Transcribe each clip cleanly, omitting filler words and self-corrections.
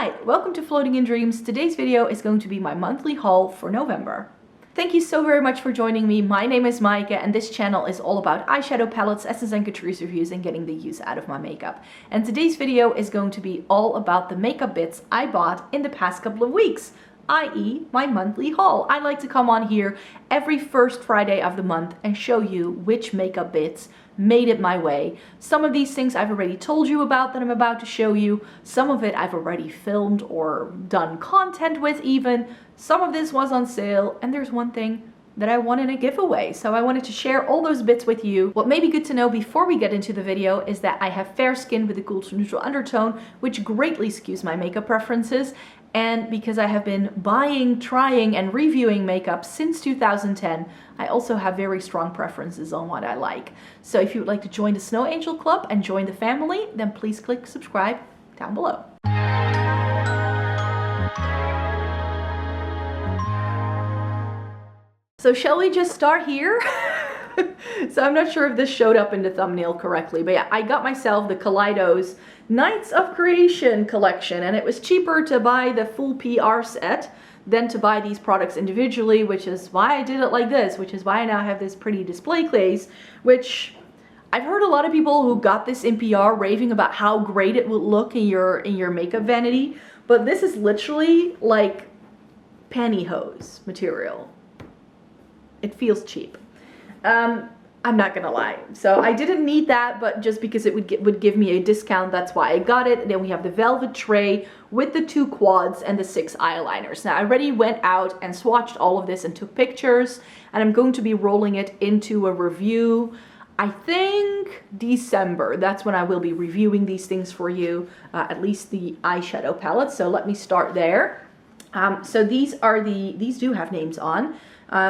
Hi, welcome to Floating in Dreams. Today's video is going to be my monthly haul for November. Thank you so very much for joining me. My name is Maaike and this channel is all about eyeshadow palettes, essence and CATRICE reviews and getting the use out of my makeup. And today's video is going to be all about the makeup bits I bought in the past couple of weeks, i.e. my monthly haul. I like to come on here every first Friday of the month and show you which makeup bits made it my way. Some of these things I've already told you about that I'm about to show you. Some of it I've already filmed or done content with even. Some of this was on sale, and there's one thing that I won in a giveaway. So I wanted to share all those bits with you. What may be good to know before we get into the video is that I have fair skin with a cool to neutral undertone, which greatly skews my makeup preferences. And because I have been buying, trying, and reviewing makeup since 2010, I also have very strong preferences on what I like. So if you would like to join the Snow Angel Club and join the family, then please click subscribe down below. So shall we just start here? So I'm not sure if this showed up in the thumbnail correctly, but yeah, I got myself the Kaleidos Nights of Creation collection, and it was cheaper to buy the full PR set than to buy these products individually, which is why I did it like this, which is why I now have this pretty display case, which I've heard a lot of people who got this in PR raving about how great it would look in your makeup vanity, but this is literally like pantyhose material. It feels cheap. I'm not gonna lie. So I didn't need that, but just because it would give me a discount, that's why I got it. And then we have the velvet tray with the 2 quads and the 6 eyeliners. Now I already went out and swatched all of this and took pictures, and I'm going to be rolling it into a review. I think December, that's when I will be reviewing these things for you, at least the eyeshadow palettes. So let me start there. So these do have names on.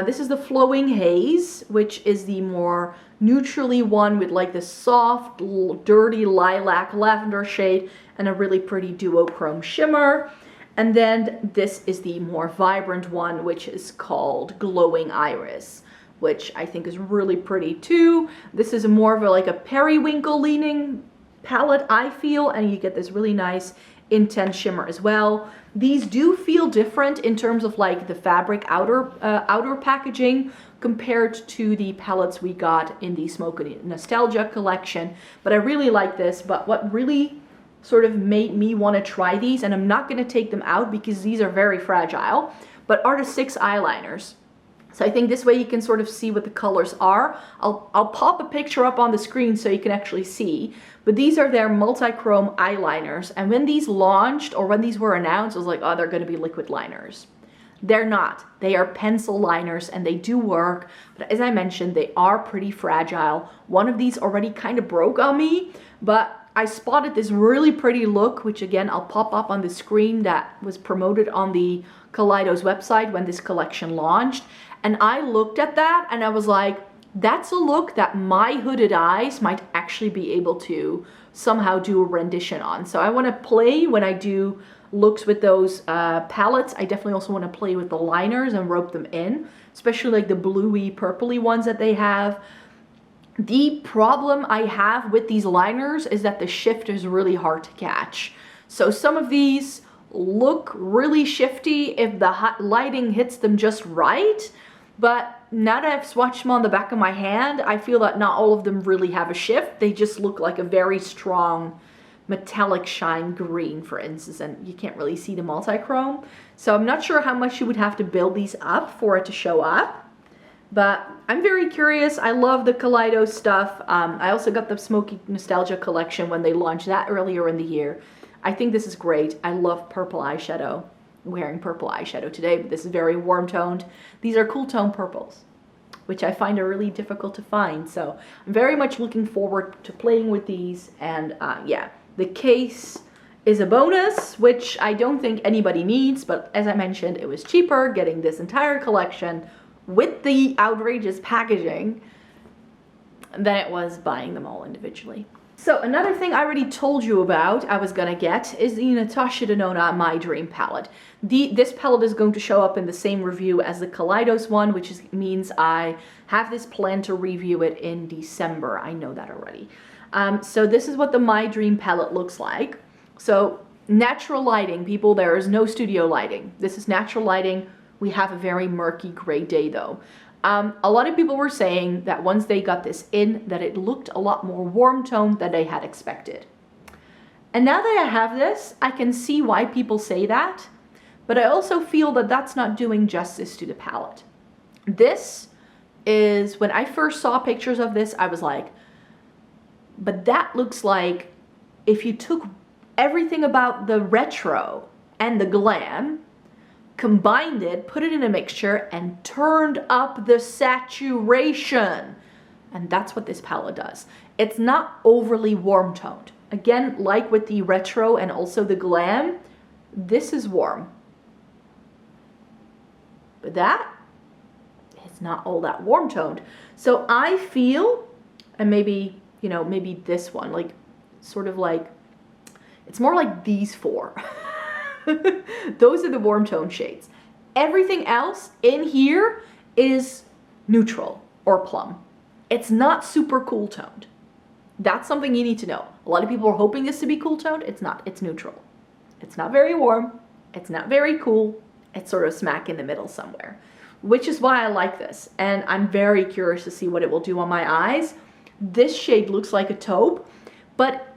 This is the Flowing Haze, which is the more neutrally one with like the soft, dirty lilac lavender shade and a really pretty duochrome shimmer. And then this is the more vibrant one, which is called Glowing Iris, which I think is really pretty too. This is more of like a periwinkle leaning palette, I feel, and you get this really nice intense shimmer as well. These do feel different in terms of like the fabric outer packaging compared to the palettes we got in the Smoky Nostalgia collection, but I really like this. But what really sort of made me want to try these, and I'm not going to take them out because these are very fragile, but are the 6 eyeliners. So I think this way you can sort of see what the colors are. I'll pop a picture up on the screen so you can actually see. But these are their multi-chrome eyeliners. And when these launched, or when these were announced, I was like, oh, they're going to be liquid liners. They're not. They are pencil liners and they do work. But as I mentioned, they are pretty fragile. One of these already kind of broke on me, but I spotted this really pretty look, which again, I'll pop up on the screen, that was promoted on the Kaleidos website when this collection launched. And I looked at that and I was like, that's a look that my hooded eyes might actually be able to somehow do a rendition on. So I want to play when I do looks with those palettes. I definitely also want to play with the liners and rope them in, especially like the bluey, purpley ones that they have. The problem I have with these liners is that the shift is really hard to catch. So some of these look really shifty if the lighting hits them just right. But now that I've swatched them on the back of my hand, I feel that not all of them really have a shift. They just look like a very strong metallic shine green, for instance, and you can't really see the multi-chrome. So I'm not sure how much you would have to build these up for it to show up. But I'm very curious. I love the Kaleidos stuff. I also got the Smoky Nostalgia collection when they launched that earlier in the year. I think this is great. I love purple eyeshadow. I'm wearing purple eyeshadow today, but this is very warm toned. These are cool tone purples, which I find are really difficult to find. So I'm very much looking forward to playing with these. And yeah, the case is a bonus, which I don't think anybody needs, but as I mentioned, it was cheaper getting this entire collection with the outrageous packaging than it was buying them all individually. So another thing I already told you about I was gonna get is the Natasha Denona My Dream palette. This palette is going to show up in the same review as the Kaleidos one, which means I have this plan to review it in December. I know that already. So this is what the My Dream palette looks like. So natural lighting, people. There is no studio lighting. This is natural lighting. We have a very murky gray day though. A lot of people were saying that once they got this in, that it looked a lot more warm toned than they had expected. And now that I have this, I can see why people say that, but I also feel that that's not doing justice to the palette. This is, when I first saw pictures of this, I was like, but that looks like if you took everything about the retro and the glam, combined it, put it in a mixture, and turned up the saturation. And that's what this palette does. It's not overly warm toned. Again, like with the retro and also the glam, this is warm. But that is not all that warm toned. So I feel, and maybe, you know, maybe this one, like, sort of like, it's more like these four. Those are the warm tone shades. Everything else in here is neutral or plum. It's not super cool toned. That's something you need to know. A lot of people are hoping this to be cool toned. It's not. It's neutral. It's not very warm. It's not very cool. It's sort of smack in the middle somewhere, which is why I like this. And I'm very curious to see what it will do on my eyes. This shade looks like a taupe, but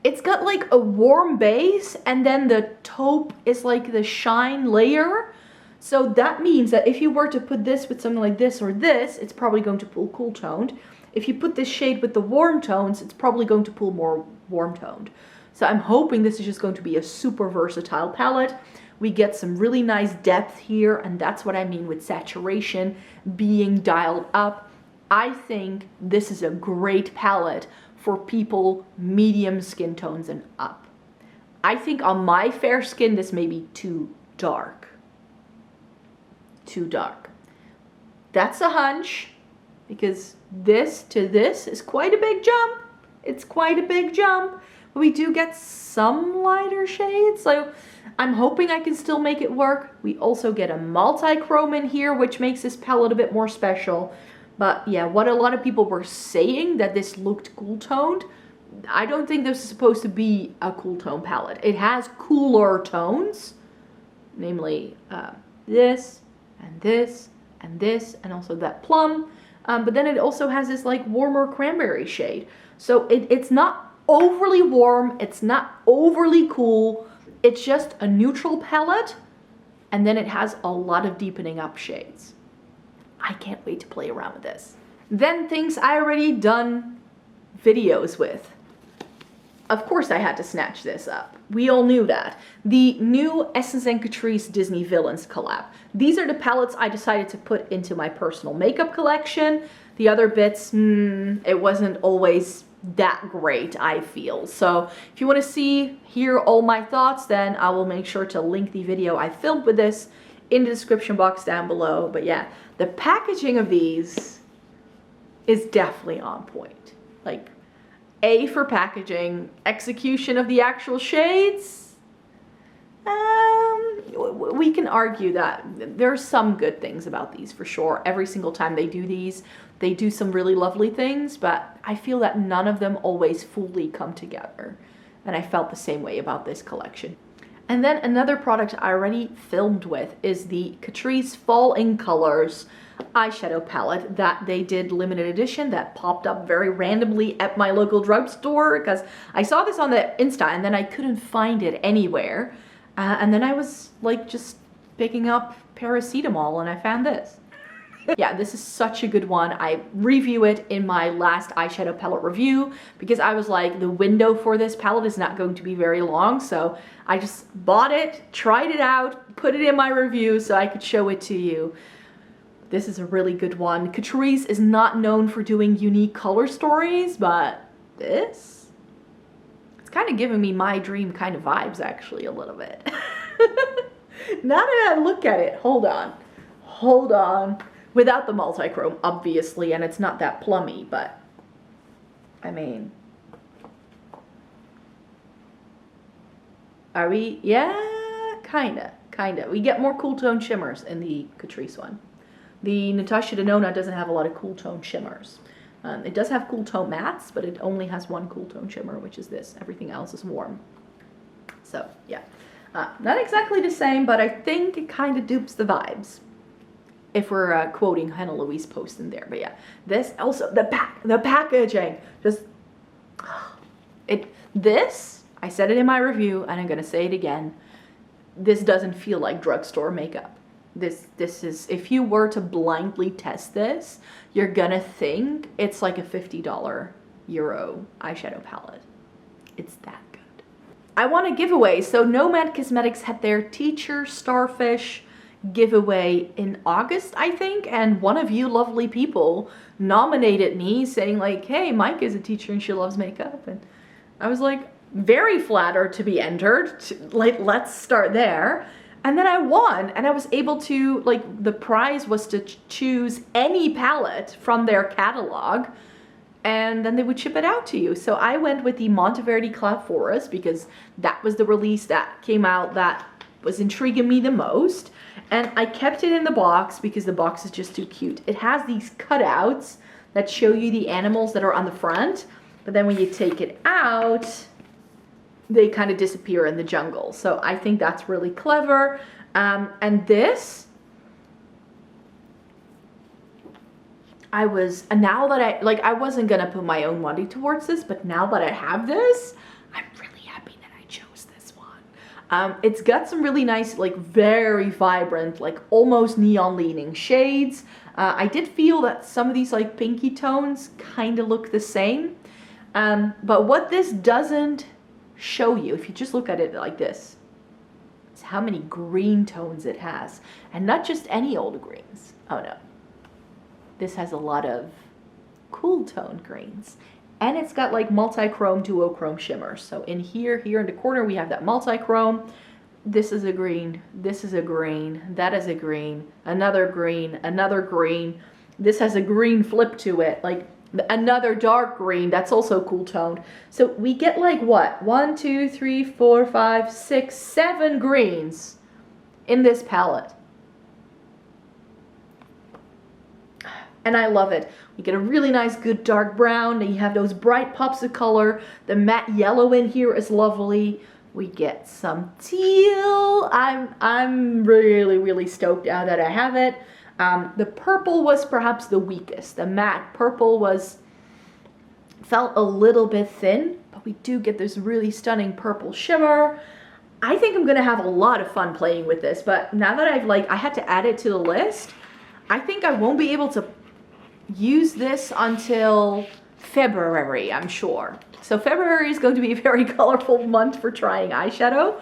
it's got like a warm base, and then the taupe is like the shine layer. So that means that if you were to put this with something like this or this, it's probably going to pull cool toned. If you put this shade with the warm tones, it's probably going to pull more warm toned. So I'm hoping this is just going to be a super versatile palette. We get some really nice depth here, and that's what I mean with saturation being dialed up. I think this is a great palette for people medium skin tones and up. I think on my fair skin, this may be too dark. Too dark. That's a hunch, because this to this is quite a big jump. It's quite a big jump. But we do get some lighter shades, so I'm hoping I can still make it work. We also get a multi-chrome in here, which makes this palette a bit more special. But yeah, what a lot of people were saying, that this looked cool toned, I don't think this is supposed to be a cool tone palette. It has cooler tones, namely this, and this, and this, and also that plum. But then it also has this like warmer cranberry shade. So it's not overly warm, it's not overly cool, it's just a neutral palette, and then it has a lot of deepening up shades. I can't wait to play around with this. Then things I already done videos with. Of course I had to snatch this up. We all knew that. The new Essence and Catrice Disney Villains collab. These are the palettes I decided to put into my personal makeup collection. The other bits, it wasn't always that great, I feel. So if you want to hear all my thoughts, then I will make sure to link the video I filmed with this in the description box down below. But yeah, the packaging of these is definitely on point. Like, A for packaging, execution of the actual shades. We can argue that there are some good things about these for sure. Every single time they do these, they do some really lovely things, but I feel that none of them always fully come together. And I felt the same way about this collection. And then another product I already filmed with is the Catrice Fall in Colors eyeshadow palette that they did limited edition, that popped up very randomly at my local drugstore because I saw this on the Insta and then I couldn't find it anywhere. And then I was like just picking up paracetamol and I found this. Yeah, this is such a good one. I review it in my last eyeshadow palette review because I was like, the window for this palette is not going to be very long. So I just bought it, tried it out, put it in my review so I could show it to you. This is a really good one. Catrice is not known for doing unique color stories, but this, it's kind of giving me My Dream kind of vibes actually a little bit. Now that I look at it, hold on. Without the multi-chrome, obviously, and it's not that plummy, but I mean, are we? Yeah, kinda. We get more cool tone shimmers in the Catrice one. The Natasha Denona doesn't have a lot of cool tone shimmers. It does have cool tone mattes, but it only has one cool tone shimmer, which is this. Everything else is warm. So yeah, not exactly the same, but I think it kind of dupes the vibes, if we're quoting Hannah Louise post in there. But yeah, this also, the packaging, just, this, I said it in my review, and I'm gonna say it again, this doesn't feel like drugstore makeup. This is, if you were to blindly test this, you're gonna think it's like a $50 Euro eyeshadow palette. It's that good. I want a giveaway. So Nomad Cosmetics had their Teacher Starfish giveaway in August, I think, and one of you lovely people nominated me saying like, hey, Mike is a teacher and she loves makeup, and I was like very flattered to be entered. Like, let's start there. And then I won, and I was able to, like, the prize was to choose any palette from their catalog, and then they would ship it out to you. So I went with the Monteverde Cloud Forest because that was the release that came out that was intriguing me the most. And I kept it in the box because the box is just too cute. It has these cutouts that show you the animals that are on the front, but then when you take it out, they kind of disappear in the jungle. So I think that's really clever. And this, now that I wasn't gonna put my own money towards this, but now that I have this, I'm really happy that I chose this one. It's got some really nice, like very vibrant, like almost neon leaning shades. I did feel that some of these like pinky tones kind of look the same. But what this doesn't show you, if you just look at it like this, it's how many green tones it has, and not just any old greens. Oh no, this has a lot of cool tone greens, and it's got like multi-chrome duochrome shimmers. So in here in the corner we have that multi-chrome. This is a green, this is a green, that is a green, another green, another green. This has a green flip to it, like another dark green that's also cool toned. So we get like what, 1 2 3 4 5 6 7 greens in this palette, and I love it. We get a really nice good dark brown, and you have those bright pops of color. The matte yellow in here is lovely. We get some teal. I'm really stoked now that I have it. The purple was perhaps the weakest. The matte purple felt a little bit thin, but we do get this really stunning purple shimmer. I think I'm gonna have a lot of fun playing with this, but now that I had to add it to the list, I think I won't be able to use this until February, I'm sure. So February is going to be a very colorful month for trying eyeshadow.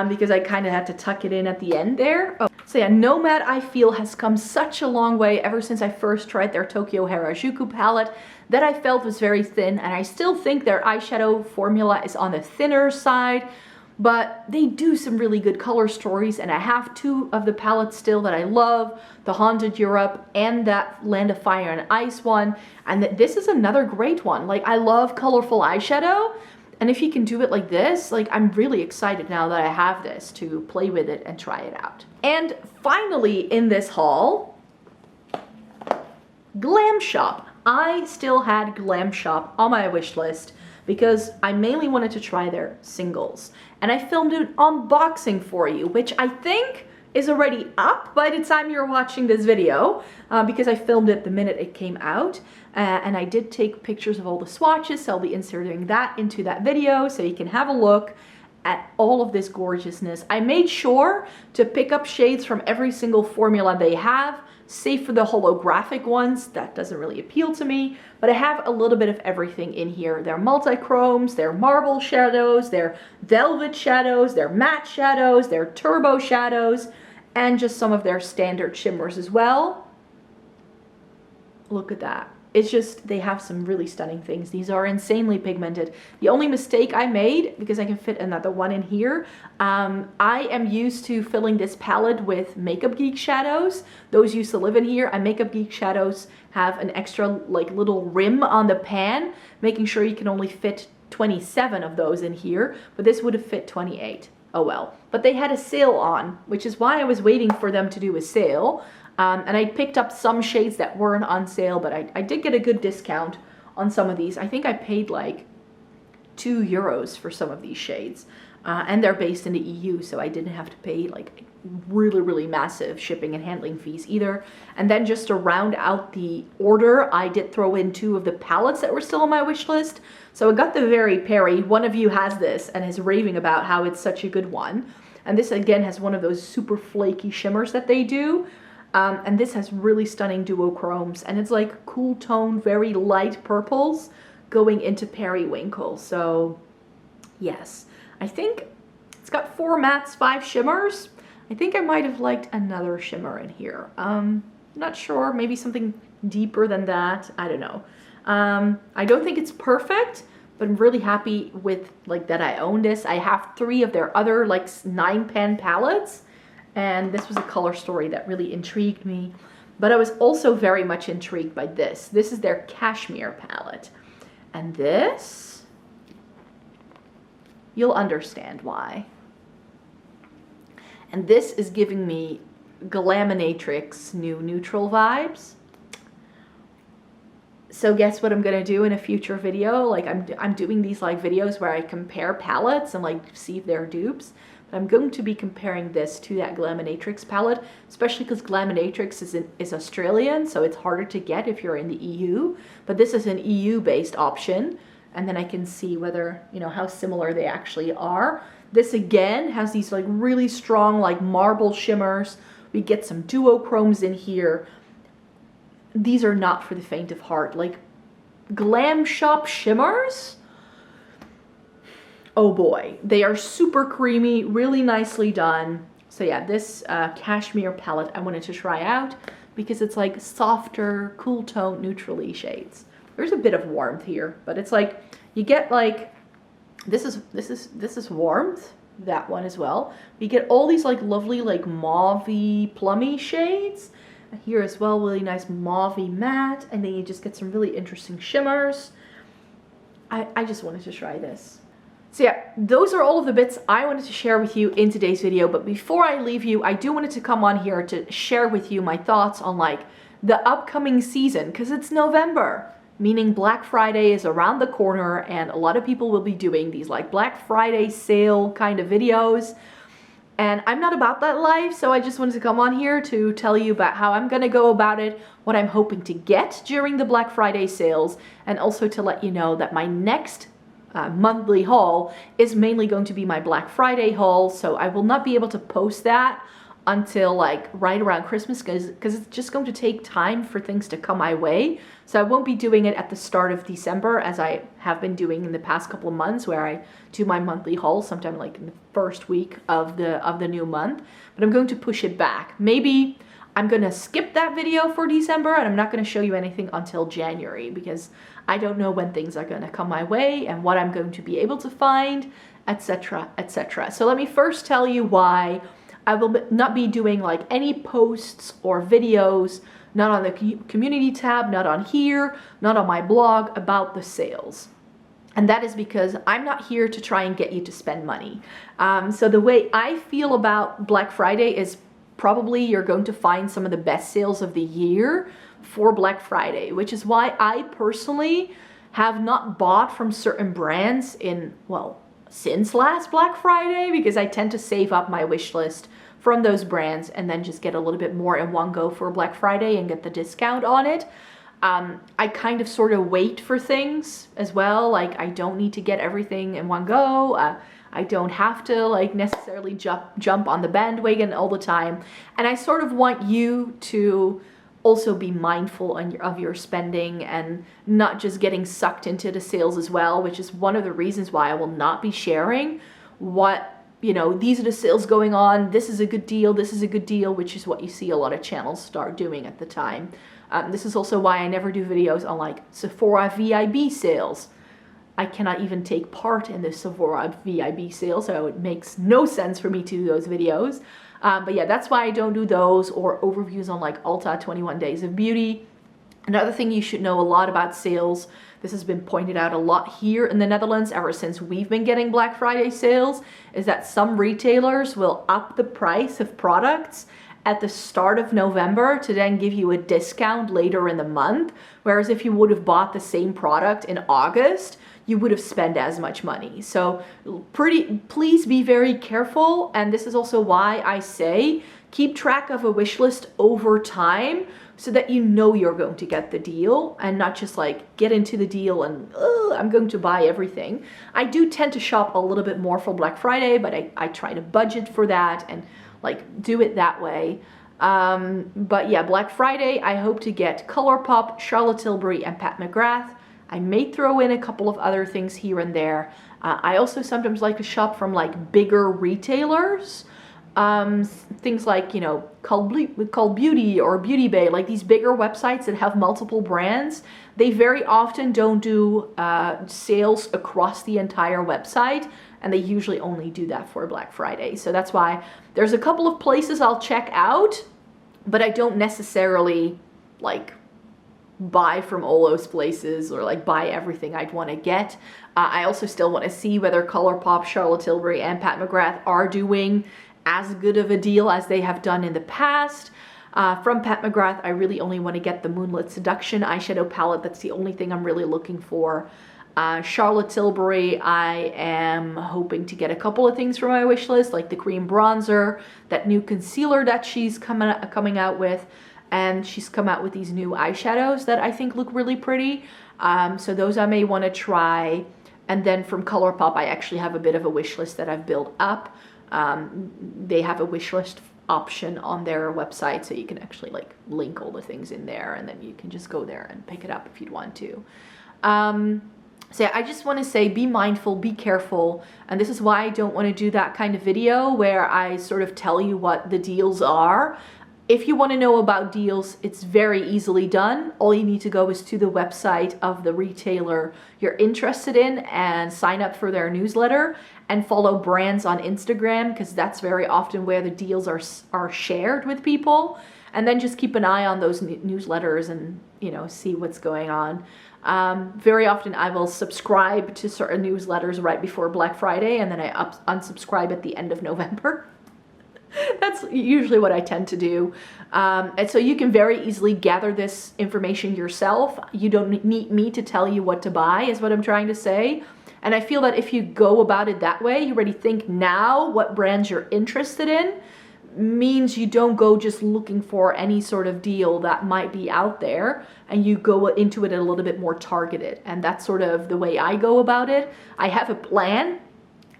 Because I kind of had to tuck it in at the end there. Oh. So yeah, Nomad, I feel, has come such a long way ever since I first tried their Tokyo Harajuku palette that I felt was very thin, and I still think their eyeshadow formula is on the thinner side, but they do some really good color stories, and I have two of the palettes still that I love, the Haunted Europe and that Land of Fire and Ice one, and this is another great one. Like, I love colorful eyeshadow, and if you can do it like this, like, I'm really excited now that I have this to play with it and try it out. And finally in this haul, GLAMSHOP. I still had GLAMSHOP on my wish list because I mainly wanted to try their singles. And I filmed an unboxing for you, which I think is already up by the time you're watching this video, because I filmed it the minute it came out. And I did take pictures of all the swatches, so I'll be inserting that into that video so you can have a look at all of this gorgeousness. I made sure to pick up shades from every single formula they have, save for the holographic ones. That doesn't really appeal to me, but I have a little bit of everything in here. Their multi-chromes, their marble shadows, their velvet shadows, their matte shadows, their turbo shadows, and just some of their standard shimmers as well. Look at that. It's just, they have some really stunning things. These are insanely pigmented. The only mistake I made, because I can fit another one in here, I am used to filling this palette with Makeup Geek shadows. Those used to live in here, and Makeup Geek shadows have an extra like little rim on the pan, making sure you can only fit 27 of those in here, but this would have fit 28. Oh well. But they had a sale on, which is why I was waiting for them to do a sale. And I picked up some shades that weren't on sale, but I did get a good discount on some of these. I think I paid like €2 for some of these shades. And they're based in the EU, so I didn't have to pay like really massive shipping and handling fees either. And then just to round out the order, I did throw in 2 of the palettes that were still on my wish list. So I got the Very Perry. One of you has this and is raving about how it's such a good one. And this again has one of those super flaky shimmers that they do. And this has really stunning duochromes, and it's like cool tone, very light purples going into periwinkle. So yes, I think it's got 4 mattes, 5 shimmers. I think I might have liked another shimmer in here. Not sure, maybe something deeper than that. I don't know. I don't think it's perfect, but I'm really happy with like that I own this. I have 3 of their other like 9-pan palettes, and this was a color story that really intrigued me. But I was also very much intrigued by this. This is their Cashmere palette. And this, you'll understand why. And this is giving me Glaminatrix new neutral vibes. So guess what I'm gonna do in a future video? Like I'm doing these like videos where I compare palettes and like see if they're dupes. But I'm going to be comparing this to that Glaminatrix palette, especially because Glaminatrix is Australian, so it's harder to get if you're in the EU. But this is an EU-based option, and then I can see whether, you know, how similar they actually are. This again has these like really strong like marble shimmers. We get some duochromes in here. These are not for the faint of heart. Like GLAMSHOP shimmers, oh boy, they are super creamy, really nicely done. So yeah, this Cashmere palette I wanted to try out because it's like softer, cool tone, neutrally shades. There's a bit of warmth here, but it's like you get like this is warmth, that one as well. You get all these like lovely like mauve-y, plummy shades. Here as well, really nice mauve-y matte, and then you just get some really interesting shimmers. I just wanted to try this. So yeah, those are all of the bits I wanted to share with you in today's video. But before I leave you, I do wanted to come on here to share with you my thoughts on like the upcoming season, because it's November, meaning Black Friday is around the corner, and a lot of people will be doing these like Black Friday sale kind of videos. And I'm not about that life, so I just wanted to come on here to tell you about how I'm gonna go about it, what I'm hoping to get during the Black Friday sales, and also to let you know that my next monthly haul is mainly going to be my Black Friday haul, so I will not be able to post that until like right around Christmas because it's just going to take time for things to come my way. So I won't be doing it at the start of December as I have been doing in the past couple of months, where I do my monthly haul sometime like in the first week of the new month. But I'm going to push it back. Maybe I'm gonna skip that video for December and I'm not gonna show you anything until January because I don't know when things are gonna come my way and what I'm going to be able to find, etc, etc. So let me first tell you why I will not be doing like any posts or videos, not on the community tab, not on here, not on my blog about the sales. And that is because I'm not here to try and get you to spend money. So the way I feel about Black Friday is probably you're going to find some of the best sales of the year for Black Friday, which is why I personally have not bought from certain brands in, well, since last Black Friday, because I tend to save up my wish list from those brands and then just get a little bit more in one go for Black Friday and get the discount on it. I kind of sort of wait for things as well. Like I don't need to get everything in one go. I don't have to like necessarily jump on the bandwagon all the time. And I sort of want you to also be mindful of your spending and not just getting sucked into the sales as well, which is one of the reasons why I will not be sharing what, you know, these are the sales going on, this is a good deal, this is a good deal, which is what you see a lot of channels start doing at the time. This is also why I never do videos on like Sephora VIB sales. I cannot even take part in the Sephora VIB sale, so it makes no sense for me to do those videos. But yeah, that's why I don't do those or overviews on like Ulta 21 Days of Beauty. Another thing you should know a lot about sales, this has been pointed out a lot here in the Netherlands ever since we've been getting Black Friday sales, is that some retailers will up the price of products at the start of November to then give you a discount later in the month. Whereas if you would have bought the same product in August, you would have spent as much money. So please be very careful. And this is also why I say keep track of a wish list over time so that you know you're going to get the deal and not just like get into the deal and I'm going to buy everything. I do tend to shop a little bit more for Black Friday, but I try to budget for that and like do it that way. But yeah, Black Friday, I hope to get Colourpop, Charlotte Tilbury, and Pat McGrath. I may throw in a couple of other things here and there. I also sometimes like to shop from like bigger retailers. Things like, you know, Called Beauty or Beauty Bay, like these bigger websites that have multiple brands. They very often don't do sales across the entire website, and they usually only do that for Black Friday. So that's why there's a couple of places I'll check out, but I don't necessarily like buy from all those places or like buy everything I'd want to get. I also still want to see whether Colourpop, Charlotte Tilbury, and Pat McGrath are doing as good of a deal as they have done in the past. From Pat McGrath, I really only want to get the Moonlit Seduction eyeshadow palette. That's the only thing I'm really looking for. Charlotte Tilbury, I am hoping to get a couple of things from my wish list, like the cream bronzer, that new concealer that she's coming out with, and she's come out with these new eyeshadows that I think look really pretty. So those I may want to try. And then from Colourpop, I actually have a bit of a wish list that I've built up. They have a wish list option on their website, so you can actually like link all the things in there, and then you can just go there and pick it up if you'd want to. So yeah, I just want to say be mindful, be careful, and this is why I don't want to do that kind of video where I sort of tell you what the deals are. If you want to know about deals, it's very easily done. All you need to go is to the website of the retailer you're interested in and sign up for their newsletter and follow brands on Instagram, because that's very often where the deals are shared with people. And then just keep an eye on those newsletters and, you know, see what's going on. Very often I will subscribe to certain newsletters right before Black Friday, and then I unsubscribe at the end of November. That's usually what I tend to do. And so you can very easily gather this information yourself. You don't need me to tell you what to buy, is what I'm trying to say. And I feel that if you go about it that way, you already think now what brands you're interested in, means you don't go just looking for any sort of deal that might be out there, and you go into it a little bit more targeted. And that's sort of the way I go about it. I have a plan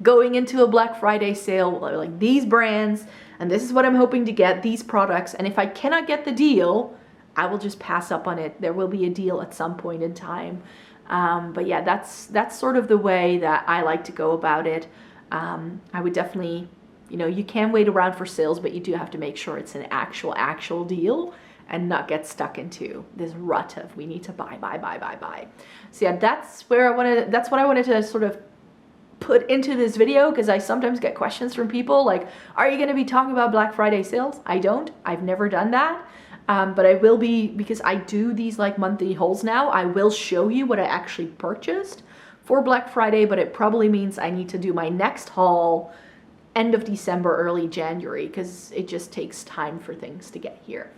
going into a Black Friday sale, like these brands, and this is what I'm hoping to get, these products. And if I cannot get the deal, I will just pass up on it. There will be a deal at some point in time. But yeah, that's sort of the way that I like to go about it. I would definitely, you know, you can wait around for sales, but you do have to make sure it's an actual deal and not get stuck into this rut of we need to buy. So yeah, that's what I wanted to sort of put into this video, because I sometimes get questions from people like, are you going to be talking about Black Friday sales? I've never done that. But I will be, because I do these like monthly hauls now. I will show you what I actually purchased for Black Friday, but it probably means I need to do my next haul end of December, early January, because it just takes time for things to get here.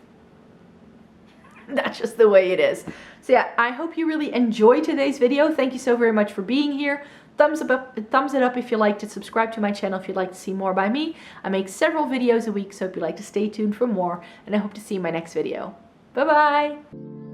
That's just the way it is. So yeah, I hope you really enjoyed today's video. Thank you so very much for being here. Thumbs it up if you liked it. Subscribe to my channel if you'd like to see more by me. I make several videos a week, so if you'd like to stay tuned for more, and I hope to see you in my next video. Bye bye.